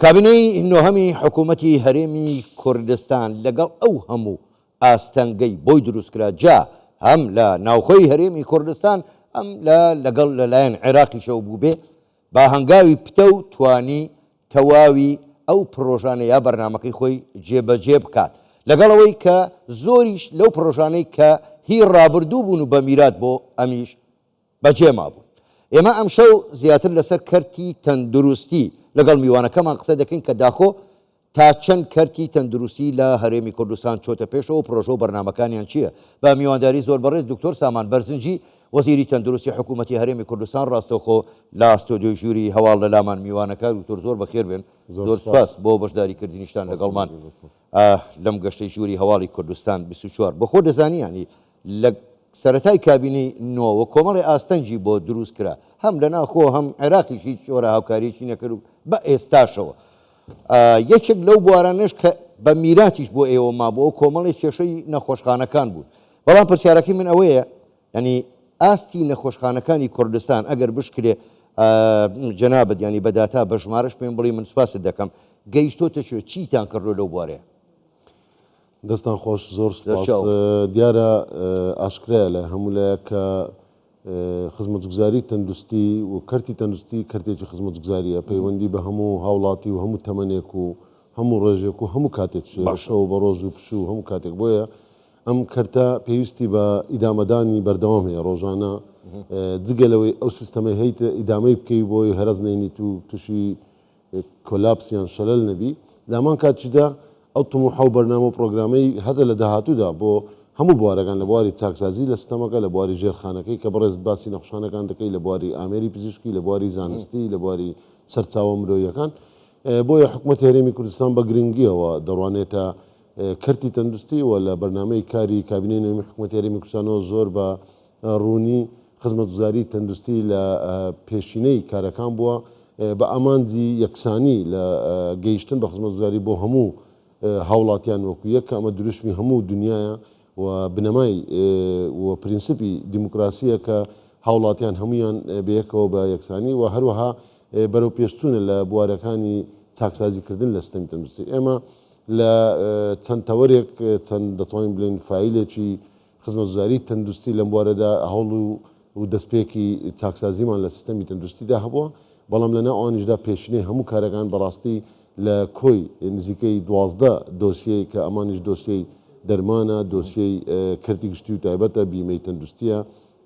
کابینەی نۆهەمی حکوومەتی هەرێمی کوردستان لەگەڵ ئەو هەموو ئاستەنگەی بۆی دروستکرا جا هەم لە ناوخۆی هەرێمی کوردستان ئەم لەگەڵ لەلایەن عێراقی شەو بوو بێ با هەنگاوی پتە و توانی تەواوی ئەو پرۆژانە یا بەرنامەکەی خۆی جێبەجێ بکات لەگەڵەوەی کە زۆریش لەو پرۆژانەی کە هی ڕابردوو بوون و بە میرات بۆ ئەمیش بەجێ مابوو. ئێمە ئەم شەو زیاتر لەسەر کەرتی تەندروستی لەگەڵ میوانەکەمان قسە دەکەین کە داخۆ تا چەند کەرتی تەندروستی لە هەرێمی کوردستان چۆتە پێشەوە پرۆژە و بەرنامەکانیان چییە؟ بە میوانداری زۆر بەڕێز دکتۆر سامان بەرزنجی وەزیری تەندروستی حکوومەتی هەرێمی کوردستان ڕاستەوخۆ لە ئەستۆدیۆی ژووری هەواڵ لە لامان میوانەکە دکتۆر زۆر بەخێر بێن زۆر سپاس بۆ بەشداریکردنیشتان لەگەڵمان لەم گەشتەی ژووری هەواڵی کوردستان 24 بەخۆ دەزانی ینی لە سەرەتای کابینەی نۆوە کۆمەڵی ئاستەنجی بۆ دروست کرا هەم لە ناخۆ هەم عێراقیش هیچ جۆرە هاوکاریی نەکرد و بە ئێستاشەوە یەکێک لەو بوارانش کە بە میراتیش بۆ ئێوە مابووە کۆمەڵی کێشەی نەخۆشخانەکان بوون بەڵام پرسیارەکەی من ئەوەیە ینی ئاستی نەخۆشخانەکانی کوردستان ئەگەر بشکرێ جەنابەت ینی بەداتا بە ژمارەش پێم بڵێ من سوپاست دەکەم گەیشتۆتە چیتان کردو لەو بوارەیە؟ دەستان خۆش زۆر سپاس دیارە ئاشکرایە لە هەموو لایە کە خزمەتگوزاری تەندروستی و کەرتی تەندروستی کەرتێکی خزمەتگوزاریە پەیوەندی بە هەموو هاوڵاتی و هەموو تەمەنێک و هەموو ڕێژێک و هەموو کاتێک شەو بە ڕۆژ و پش و هەموو کاتێک بۆیە ئەم کەرتە پێویستی بە ئیدامەدانی بەردەوام هەیە ڕۆژانە جگەلەوەی ئەو سیستەمەی هەیت ئیدامەی بکەی بۆی هەرز نێنیت و تووشی کۆلاپسیان شەلەل نەبی لەمان کاتچیدا ئەو تموحە و بەرنامە و پرۆگرامەی هەدە لە داهاتوودا بۆ هەموو بوارەکان لە بواری چاکسازی لە سیستەمەکە لە بواری ژێرخانەکەی کە بەڕێز باسی نەخۆشخانەکان دەکەی لە بواری ئامێری پزیشکی لە بواری زانستی لە بواری سەرچاوە مرۆییەکان بۆیە حکوومەتی هەرێمی کوردستان بە گرنگیەوە دەڕوانێتە کەرتی تەندروستی و لە بەرنامەی کاری کابینەی نوێمی حکوومەتی هەرێمی کوردستانەوە زۆر بە ڕوونی خزمەتگوزاری تەندروستی لە پێشینەی کارەکان بووە بە ئامانجی یەکسانی لە گەیشتن بە خزمەتگوزاری بۆ هەموو هاوڵاتیان وەکو یەک کە ئەمە دروشمی هەموو دنیاە و بنەمای و پرینسیپی دیموکراسیە کە هاوڵاتیان هەمویان بەیەکەوە بە یەکسانی و هەروەها بەرەو پێشچوونە لە بوارەکانی چاکسازیکردن لە سیستەمی تەندروستی. ئێمە لە چەند تەوەرێک چەند دەتوانین بڵێن فایلێکی خزمەتگوزاری تەندروستی لەم بوارەدا هەوڵ و دەستپێکی چاکسازیمان لە سیستەمی تەندروستیدا هەبووە بەڵام لەناو ئەوانیشدا پێشینەی هەموو کارەکان بەڕاستی لە کۆی نزیکەی 12 دۆسیەی کە ئەمانیش دۆسیەی دەرمانە دۆسیەی کەرتی گشتی و تایبەتە بیمەی تەندروستیە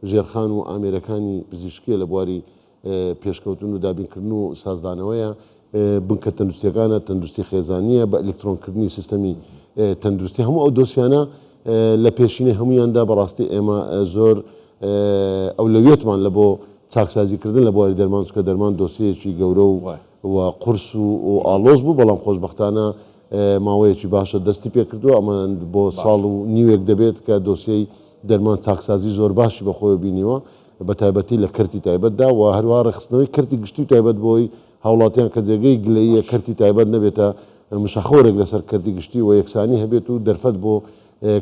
ژێرخان و ئامێرەکانی پزیشکیە لە بواری پێشکەوتن و دابینکردن و سازدانەوەیە بنکە تەندروستیەکانە تەندروستی خێزانیە بە ئەلکترۆنکردنی سیستەمی تەندروستی هەموو ئەو دۆسیانە لە پێشینەی هەمویاندا بەڕاستی ئێمە زۆر ئەولەویەتمان لە بۆ چاکسازیکردن لە بواری دەرمان چکە دەرمان دۆسیەکی گەورە و قورس و ئالۆز بوو بەڵام خۆشبەختانە ماوەیەکی باشە دەستی پێ کردووە ئەمە بۆ ساڵ و نیوێک دەبێت کە دۆسیەی دەرمان چاکسازی زۆر باشی بەخۆی بینیوە بە تایبەتی لە کەرتی تایبەتدا و هەروە ڕێخستنەوەی کەرتی گشتی و تایبەت بۆی هاوڵاتیان کە جێگەی گلەیە کەرتی تایبەت نەبێتە مشەخۆرێک لەسەر کەرتی گشتی و یەکسانی هەبێت و دەرفەت بۆ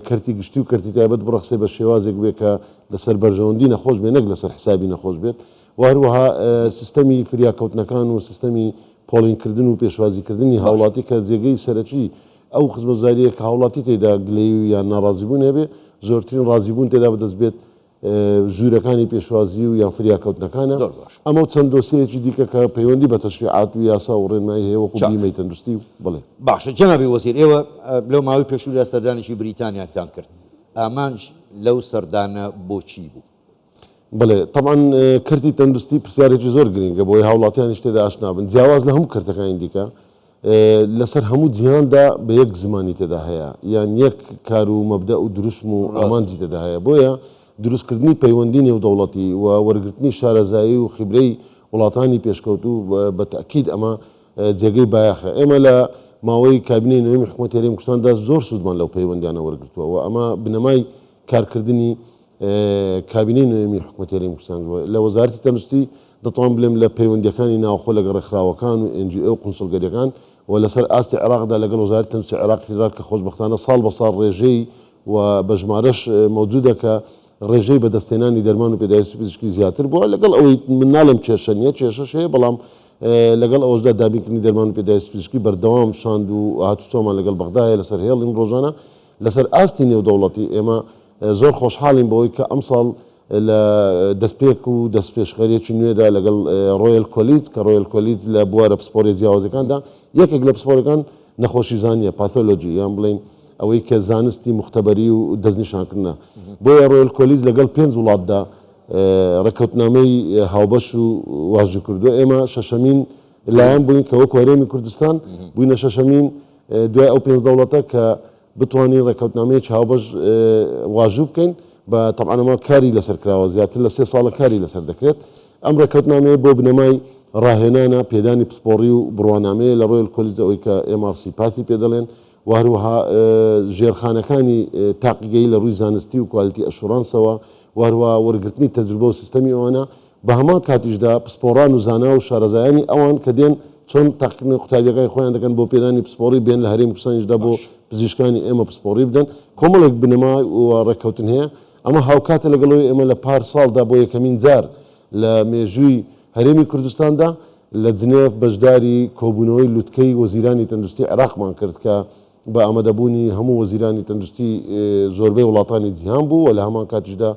کەرتی گشتی و کەرتی تایبەت بڕخسێ بە شێوازێک بێت کە لەسەر بەرژەوەندی نەخۆش بێ نەک لەسەر حسابی نەخۆش بێت و هەروەها سیستەمی فریاکەوتنەکان و سیستەمی پۆڵینکردن و پێشوازیکردنی هاوڵاتی کە جێگەی سەرەکی ئەو خزمەتگوزاریە کە هاوڵاتی تێدا گلەی و یان ناڕازیبوون هەبێ زۆرترین ڕازیبوون تێدا بەدەست بێت ژوورەکانی پێشوازی و یان فریاکەوتنەکانە ئەمە چەند دۆسیەکی دیکە کە پەیوەندی بە تەشریعات و یاسا و ڕێنمایی هەیە وەکو بیمەی تەندروستی بڵێ. باشە جەنابی وەزیر ئێوە لەو ماوەی پێشوورە سەردانێکی بریتانیاتان کرد ئامانج لەو سەردانە بۆچی بوو؟ بڵێ طبعاً کەرتی تەندروستی پرسیارێکی زۆر گرنگە بۆی هاوڵاتیانیش تێدا ئاشنا بن جیاواز لە هەموو کەرتەکانی دیکە لەسەر هەموو جیهاندا بە یەک زمانی تێدا هەیە یان یەک کار و مەبدە و دروستم و ئامانجی تێدا هەیە بۆیە دروستکردنی پەیوەندی نێودەوڵەتی و وەرگرتنی شارەزایی و خیبرەی وڵاتانی پێشکەوتوو بە تەکید ئەمە جێگەی بایەخە ئێمە لە ماوەی کابینەی نوێمی حکوومەتی هەرێمی کوردستاندا زۆر سوودمان لەو پەیوەندیانە وەرگرتووە و ئەمە بنەمای کارکردنی کابینەی نوێمی حکوومەتی هەرێمی کوردستان لە وەزارەتی تەندروستی دەتوان بڵێم لە پەیوەندیەکانی ناوخۆ لەگەڵ ڕێکخراوەکان و NGO و قونسڵگەریەکان و لەسەر ئاستی عێراقدا لەگەڵ وەزارەتی تەندروستی عێراقی فیدرال کە خۆشبەختانە ساڵ بە ساڵ ڕێژەی و بە ژمارەش مەوجودە کە ڕێژەی بەدەستێنانی دەرمان و پێداویستی پزیشکی زیاتر بووە لەگەڵ ئەوەی من ناڵێم کێشە نیە کێشەش هەیە بەڵام لەگەڵ ئەوەشدا دابینکردنی دەرمان و پێداویستی پزیشکی بەردەوام شاند و هاتوچۆمان لەگەڵ بەغدایە لەسەر هێڵین ڕۆژانە لەسەر ئاستی نێودەوڵەتی ئێمە زۆر خۆشحاڵین بەوەی کە ئەمساڵ لە دەستپێک و دەستپێشخەرێکی نوێدا لەگەڵ ڕۆیل کۆلیج کە ڕۆیل کۆلیج لە بوارە پسپۆری جیاوازەکاندا یەکێک لە پسپۆرەکان نەخۆشی زانیە پاتۆلۆجی یان بڵین ئەوەی کە زانستی مختبەری و دەستنیشانکردنە بۆیە ڕۆیل کۆلیج لەگەڵ 5 وڵاتدا ڕێکەوتنامەی هاوبەش و واژوو کردو ئێمە شەشەمین لایەن بووین کە وەکو هەرێمی کوردستان بووینە شەشەمین دوای ئەو 5 دەوڵەتە کە بتوانین ڕێکەوتنامەیەکی هاوبەش واژوو بکەین بە تەبعاً ئەمە کاری لەسەر کراوە زیاتر لە 3 ساڵە کاری لەسەر دەکرێت ئەم ڕێکەوتنامەیە بۆ بنەمای ڕاهێنانە پێدانی پسپۆڕی و بڕوانامەیە لە ڕۆیل کۆلیج ئەوەی کە MRC پاتی پێدەڵێن و هەروەها ژێرخانەکانی تاقیگەی لە ڕووی زانستی و کوالیتی ئەشورانسەوە و هەروەها وەرگرتنی تەجروبە و سیستەمی ئەوانە بە هەمان کاتیشدا پسپۆڕان و زانا و شارەزایانی ئەوان کە دێن چۆن تاقیکردنی قوتابیەکانی خۆیان دەکەن بۆ پێدانی پسپۆڕی بێن لە هەرێمی کوردستانیشدا بۆ پزیشکانی ئێمە پسپۆڕی بدەن کۆمەڵێک بنەما و ڕێککەوتن هەیە ئەمە هاوکاتە لەگەڵەوەی ئێمە لە پار ساڵدا بۆ یەکەمین جار لە مێژووی هەرێمی کوردستاندا لە جنێف بەشداری کۆبوونەوەی لوتکەی وەزیرانی تەندروستی عێراقمان کرد کە بە ئامادەبوونی هەموو وەزیرانی تەندروستی زۆربەی وڵاتانی جیهان بوو و لە هەمان کاتیشدا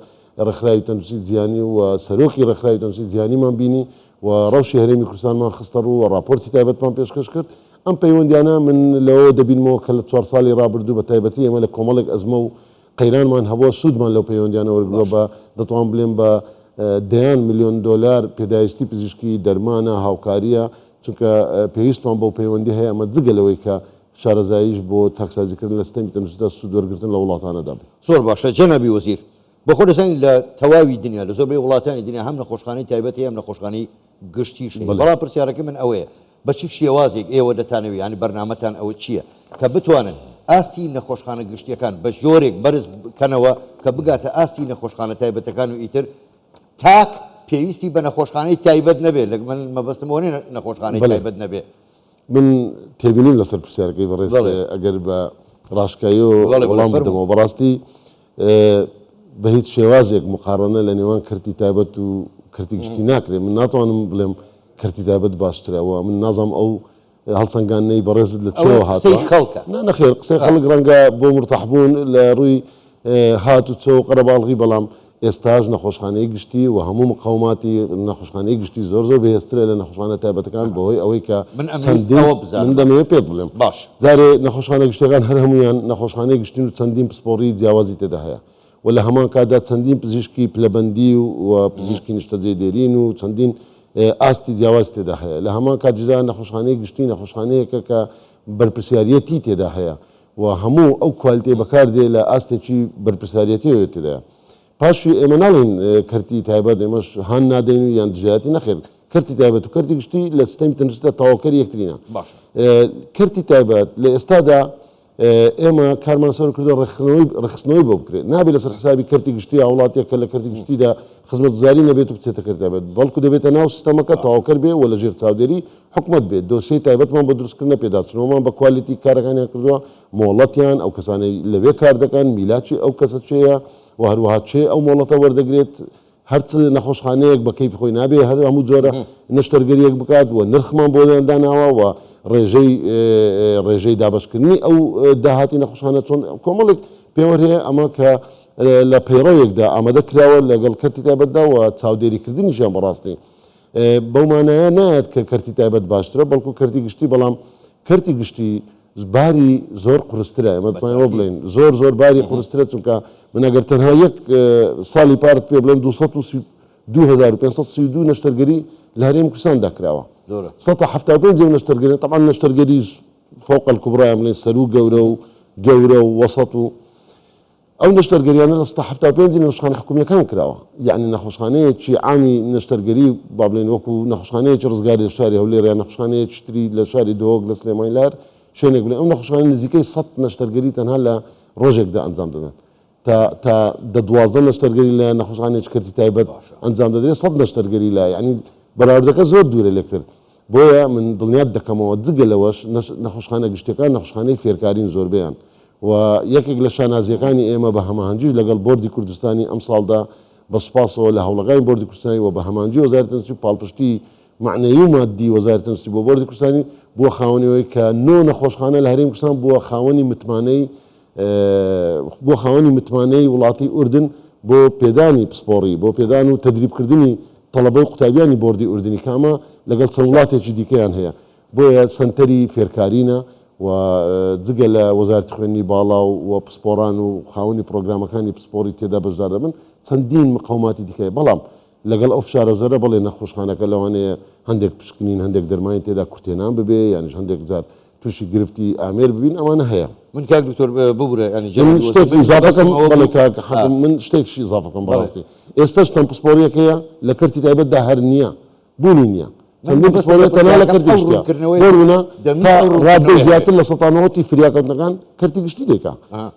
ڕێکخراوی تەندروستی جیهانی و سەرۆکی ڕێکخراوی تەندروستی جیهانیمان بینی و ڕەوشی هەرێمی کوردستانمان خستە ڕوو و راپۆرتی تایبەتمان پێشکەش کرد ئەم پەیوەندیانە من لەوە دەبینمەوە کە لە 4 ساڵی ڕابردوو بە تایبەتی ئێمە لە کۆمەڵێک ئەزمە و قەیرانمان هەبووە سوودمان لەو پەیوەندیانە وەرگرۆ بە دەتوان بڵێن بە دەیان ملیۆن دۆلار پێداویستی پزیشکی دەرمانە هاوکاریە چونکە پێویستمان بۆ پەیوەندی هەیە ئەمە جگەلەوەی کە شارەزاییش بۆ چاکسازیکردن لە سیستەمی تەندروستیدا سوود وەرگرتن لە وڵاتانەدا بێت. زۆر باشە جەنابی وەزیر بە خۆ دەزانین لە تەواوی دنیا لە زۆربەی وڵاتانی دنیا هەم نەخۆشخانەی تایبەتی هەم نەخۆشخانەی گشتیش بەڵام پرسیارەکە من ئەوەیە بە چ شێوازێک ئێوە دەتانەوێت ینی بەرنامەتان ئەوە چییە کە بتوانن ئاستی نەخۆشخانە گشتیەکان بە جۆرێک بەرز بکەنەوە کە بگاتە ئاستی نەخۆشخانە تایبەتەکان و ئیتر تاک پێویستی بە نەخۆشخانەی تایبەت نەبێت لە من مەبەستمەوە نێ نەخۆشخانەی تایبەت نەبێت من تێبینیم لەسەر پرسیارەکەی بەڕێز ئەگەر بە ڕاشکایی و وەڵام بدەمەوە بەڕاستی بە هیچ شێوازێک مقارنە لە نێوان کردی تایبەت و کردی گشتی ناکرێت من ناتوانم بڵێم کردی تایبەت باشترەوە من نازام ئەو هەڵسەنگانەی بەڕێزت لە چێوە هاتووە نەخێر قسەی خەڵک ڕەنگە بۆ مرتەحبوون لە ڕووی هات و چۆ و قەرەباڵغی بەڵام ئێستاش نەخۆشخانەی گشتی و هەموو مقاوماتی نەخۆشخانەی گشتی زۆر بەهێزترە لە نەخۆشخانە تایبەتەکان بەهۆی ئەوەی کە من دەمەوێت پێت بڵێم باش جارێ نەخۆشخانە گشتەکان هەر هەمویان نەخۆشخانەی گشتین و چەندین پسپۆڕی جیاوازی تێدا هەیە و لە هەمان کاتدا چەندین پزیشکی پلەبەندی و پزیشکی نیشتەجێ دێرین و چەندین ئاستی جیاواز تێدا هەیە لە هەمان کاتژدا نەخۆشخانەی گشتی نەخۆشخانەیەکە کە بەرپرسیارەتی تێدا هەیە و هەموو ئەو کوالیتێ بەکاردێ لە ئاستێکی بەرپرسیارەتی تێدایە پاشوی ئێمە ناڵین کردی تایبەت ئێمەش هەان نادەین و یان دژایەتی نەخێر کردی تایبەت و کردی گشتی لە سیستەمی تەندروستیدا تەواوکەری یەکترینە کردی تایبەت لە ئێستادا ئێمە کارمان سەر کردو ڕخستنەوەی بۆ بکرێت نابێت لەسەر حسابی کردی گشتی وڵاتێک کە لە کردی گشتیدا خزمەتگوزاری نەبێت و بچێتە کردی تایبەت بەڵکو دەبێتە ناو سیستەمەکە تەواوکەر بێ و لە ژێر چاودێری حکومەت بێت دۆسیەی تایبەتمان بۆ دروستکردنە پێداچنەوەمان بە کوالیتی کارەکانیان کردووە مۆڵەتیان ئەو کەسانەی لەوێ کار دەکەن میلاچی ئەو کەسە چێیە و هەروەها چێ ئەو مۆڵەتە وەردەگرێت هەرچ نەخۆشخانەیەک بە کەیفی خۆی نابێ هەر هەموو جۆرە نەشتەرگەریەک بکات و نرخمان بۆ لێیان داناوە و ڕێژەی دابشکردنی ئەو داهاتی نەخۆشخانە چۆن کۆمەڵێک پێوەەر هەیە ئەمە کە لە پەیڕەوێکدا ئامادە کراوە لەگەڵ کردی تایبەتدا و چاودێریکردنیشیان بەڕاستی بەومانایە نایەت کە کردی تایبەت باشترە بەڵکو کردی گشتی بەڵام کردی گشتی باری زۆر قورسترە ئەمە دەتوانین بڵێن زۆر باری قورسترە چونکە من ئەگەر تەنها یەک ساڵی پارت پێ بڵێن 2532 نەشتەرگەری لە هەرێمی کوردستاندا کراوە 175 نەشتەرگەری طبعا نەشتەرگەری فوق الكبرى بڵێن سەر و گەورە و وەسەط و ئەو نەشتەرگەریانە لە 175 نەخۆشخانە حکوومیەکان کراوە یعنی نەخۆشخانەیەکی عامی نەشتەرگەری با بڵێن وەکو نەخۆشخانەیەکی ڕزگاری لە شاری هەولێر یان نەخۆشخانەیەکی تری لە شاری دۆک لە سلێمانی لار شوێنێک بڵێن ئەو نەخۆشخانە نزیکەی 100 نەشتەرگەری تەنها لە ڕۆژێکدا ئەنجام دەدەن تا 12 نەشتەرگەری لە نەخۆشخانەیەکی کردی تایبەت ئەنجام دەدرێت 100 نەشتەرگەری لە یعنی بەراوردەکە زۆر دوورە لەکتر بۆیە من دڵنیات دەکەمەوە جگە لەوەش نەخۆشخانە گشتەکان نەخۆشخانەی فێرکارین زۆربیان و یەکێک لە شانازیەکانی ئێمە بە هەماهەنگیش لەگەڵ بۆردی کوردستانی ئەم ساڵدا بە سوپاسەوە لە هەوڵەکانی بۆردی کوردستانی و بە هەماهەنگی وەزارەتی تەندروستی و پاڵپشتی معنەیی و مادی وەزارەتی تەندروستی بۆ بۆردی کوردستانی بووە خاوەنەوەی کە 9 نەخۆشخانە لە هەرێمی کوردستان بووە خاوەنی متمانەی وڵاتی ئوردن بۆ پێدانی پسپۆڕی بۆ پێدان و تەدریبکردنی تەڵەبە و قوتابیانی بۆردی ئوردنی کامە لەگەڵ چەند وڵاتێکی دیکەیان هەیە بۆیە سەنتەری فێرکارینە و جگە لە وەزارەتی خوێندنی باڵا و پسپۆڕان و خاوەنی پرۆگرامەکانی پسپۆڕی تێدا بەشدار دەبن چەندین مقاوماتی دیکەیە بەڵام لەگەڵ ئەو فشارەزەرە بڵێ نەخۆشخانەکە لەوانەیە هەندێک پشکنین هەندێک دەرمانی تێدا کورتێنان ببێ یانیش هەندێک جار تووشی گرفتی ئامێر ببین ئەمانە هەیە من کاک دکتۆر ببورە من شتێکی ئیزافەکەم بەڵێ کاک من شتێکشی ئیزافەکەم بەڕاستی ئێستاش چەند پسپۆڕیەکەیە لە کەرتی تایبەتدا هەر نییە بوونی نییە چەندین پسپۆڕیە تەنها لە کەرتی گشتیە بۆرونە تا ڕادەی زیاتر لە ١٩٠ فریاکەوتنەکان کەرتی گشتی دەیکا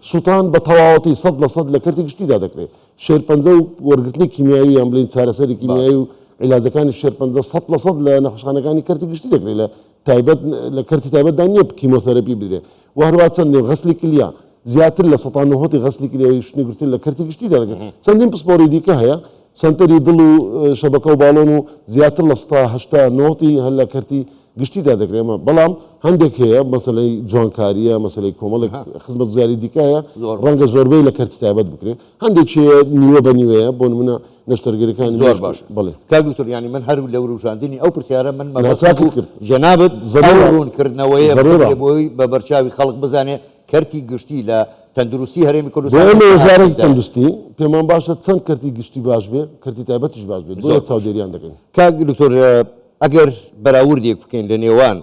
سووتان بە تەواوەتی 100% لە کەرتی گشتیدا دەکرێت شێرپەنجە و وەرگرتنی کیمیایی یان بڵین چارەسەری کیمیایی و عیلاجەکانی شێرپەنجە 100% لە نەخۆشخانەکانی کەرتی گشتی دەکرێت لە تایبەت لە کەرتی تایبەتدا نییە کیمۆتەراپی بدرێت و هەروە چەندێک غەسلی کلیا زیاتر لە ١٩٠ غەسلی کلیاوی شتنی گرتن لە کەرتی گشتیدا دەکرێت چەندین پسپۆڕی دیکە هەیە سنتەری دڵ و شەبەکە و باڵۆن و زیاتر لە ١٨ هەر لە کەرتی گشتیدا دەکرێمە بەڵام هەندێک هەیە مەسەلەی جوانکاریە مەسەلەی کۆمەڵێک خزمەتگوزاری دیکایە ڕەنگە زۆربەی لە کەرتی تایبەت بکرێت هەندێکی نیوە بە نیوەیە بۆ نمونە نەشتەرگەریەکانی زۆر باش بڵێ کاک دکتۆر ینی من هەر لە وروژاندنی ئەو پرسیارە من ناچاکت کرد جەنابەت ڕوونکردنەوەیە بۆی بە بەرچاوی خەڵک بزانێ کەرتی گشتی لە تەندروستی هەرێمی کوردستان وەزارەتی تەندروستی پێمان باشە چەند کەرتی گشتی باش بێ کەرتی تایبەتیش باش بێت بۆیە چاودێریان دەکەین کاک دکتۆر ئەگەر بەراوردێک بکەین لە نێوان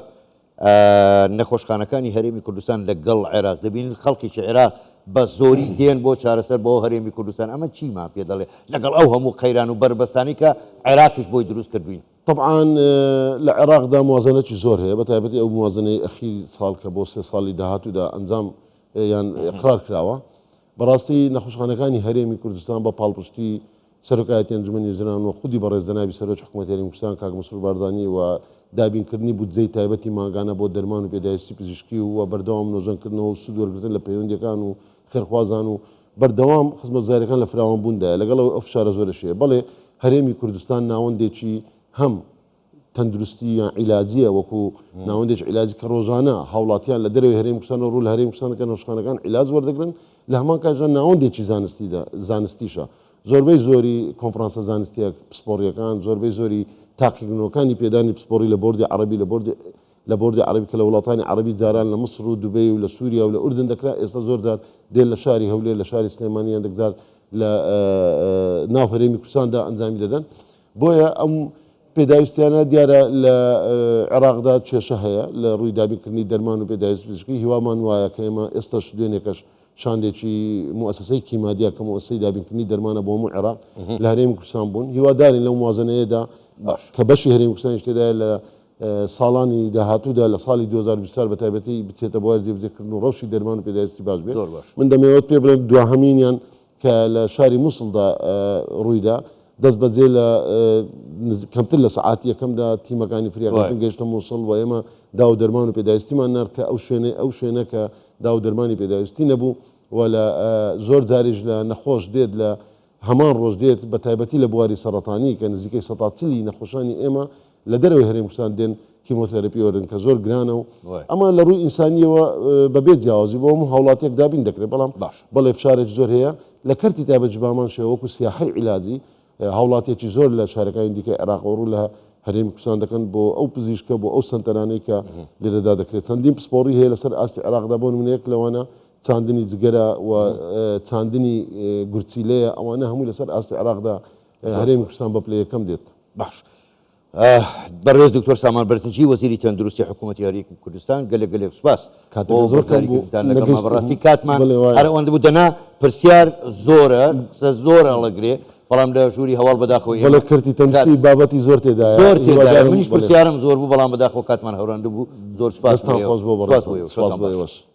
نەخۆشخانەکانی هەرێمی کوردستان لەگەڵ عێراق دەبینین خەڵکێکی عێراق بە زۆری دێن بۆ چارەسەر بۆ هەرێمی کوردستان ئەمە چیمان پێ دەڵێ لەگەڵ ئەو هەموو قەیران و بربەستانی کە عێراقیش بۆی دروست کردوین طبعا لە عێراقدا موازنەتی زۆر هەیە بە تایبەتی ئەو موازنەی ئەخیری ساڵ کە بۆ 3 ساڵی داهاتوودا ئەنجام یان اقرار کراوە بەڕاستی نەخۆشخانەکانی هەرێمی کوردستان بە پاڵپشتی سەرۆکایەتی ئەنجومەنی ژنان و خودی بەڕێزدەناوی سەرۆکی حکوومەتی هەرێمی کوردستان کاک مەسرور بارزانی و دابینکردنی بودجەی تایبەتی ماگانە بۆ دەرمان و پێداویستی پزیشکی و بەردەوام نۆژەنکردنەوە و سوود وەرگرتن لە پەیوەندیەکان و خێرخوازان و بەردەوام خزمەتگوزاریەکان لە فراوانبووندایە لەگەڵ ئەو فشارە زۆرەشەیە بەڵێ هەرێمی کوردستان ناوەندێکی هەم تەندروستی یان عیلاجیە وەکو ناوەندێک عیلاجی کە ڕۆژانە هاوڵاتیان لە دەروی هەرێمی کوردستان و ڕوو لە هەرێمی کوردستانەکە نەخۆشخانەکان عیلاج وەردەگرن لە هەمان کاتژە ناوەندێکی زانستیشە زۆربەی زۆری کۆنفرانسە زانستیە پسپۆڕیەکان زۆربەی زۆری تاقیکردنەوەکانی پێدانی پسپۆڕی لە بۆردی عەرەبی لە بۆردی عەرەبی کە لە وڵاتانی عەرەبی جاران لە مەسر و دوبەی و لە سووریا و لە ئوردن دەکرا ئێستا زۆر جار دێن لە شاری هەولێر لە شاری سلێمانیان دەگزار لە ناو هەرێمی کوردستاندا ئەنجامی دەدەن بۆیە ئەم پێداویستیانە دیارە لە عێراقدا کێشە هەیە لە ڕووی دابینکردنی دەرمان و پێداویست پزیشکی هیوامان وایە کە ئێمە ئێستاش دوێنێکەش شاندێکی موسسەی کیمادیا کە موسسەی دابینکردنی دەرمانە بۆ هەموو عێراق لە هەرێمی کوردستان بوون هیوادارین لەو موازنەیەدا کە بەشی هەرێمی کوردستانیش تێدایە لە ساڵانی داهاتوودا لە ساڵی 2024 بە تایبەتی بچێتە بۆ جێبجێکردن و ڕەوشی دەرمان و پێداویستی باش بێت من دەمەوێت پێ بڵێم دواهەمینیان کە لە شاری مووسڵدا ڕوویدا دەست بەجێ لە کەمتر لە سەعاتی یەکەمدا تیمەکانی فریاکردن گەیشتە مووسڵ و ئێمە دا و دەرمان و پێداویستیمان نار کە ئەو شوێنە کە دا و دەرمانی پێداویستی نەبوو و لە زۆر جاریش لە نەخۆش دێت لە هەمان ڕۆژ دێت بە تایبەتی لە بواری سەرەتانی کە نزیکەی ١٠ نەخۆشانی ئێمە لە دەرەوەی هەرێمی کوردستان دێن کیمۆتەراپی وەرن کە زۆر گرانە و ئەمە لە ڕووی ئینسانیەوە بەبێ جیاوازی بۆ هەموو هاوڵاتیەک دابین دەکرێت بەڵام بەڵێ فشارێکی زۆر هەیە لە کەرتی تایبەت جبامان شێوەکو سیاحەی عیلاجی هاوڵاتێکی زۆر لە شارەکانی دیکە عێراق و ڕوو لە هەرێمی کوردستان دەکەن بۆ ئەو پزیشکە بۆ ئەو سنتەرانەی کە لێرەدا دەکرێت چەندین پسپۆڕی هەیە لەسەر ئاستی عێراقدا بۆ نمونەیەک لەوانە چاندنی جگەرە و چاندنی گورچیلەیە ئەوانە هەمووی لەسەر ئاستی عێراقدا هەرێمی کوردستان بە پلەیەکەم دێت باش بەڕێز دکتۆر سامان بەرزنجی وەزیری تەندروستی حکوومەتی هەرێمی کوردستان گەلێک سوپاس بەڕاستی کاتمان هەرەوەندە بوو دەنا پرسیار زۆرە قسە زۆر هەڵەگرێ بەڵام لە ژووری هەواڵ بەداخەوەی بەڵێ کەرتی تەندروستی بابەتی زۆر تێدایە زۆر تێدایە منیش پرسیارم زۆر بوو بەڵام بەداخەوە کاتمان هەورانده بوو زۆر سوپاس خۆش بۆ بەڕێز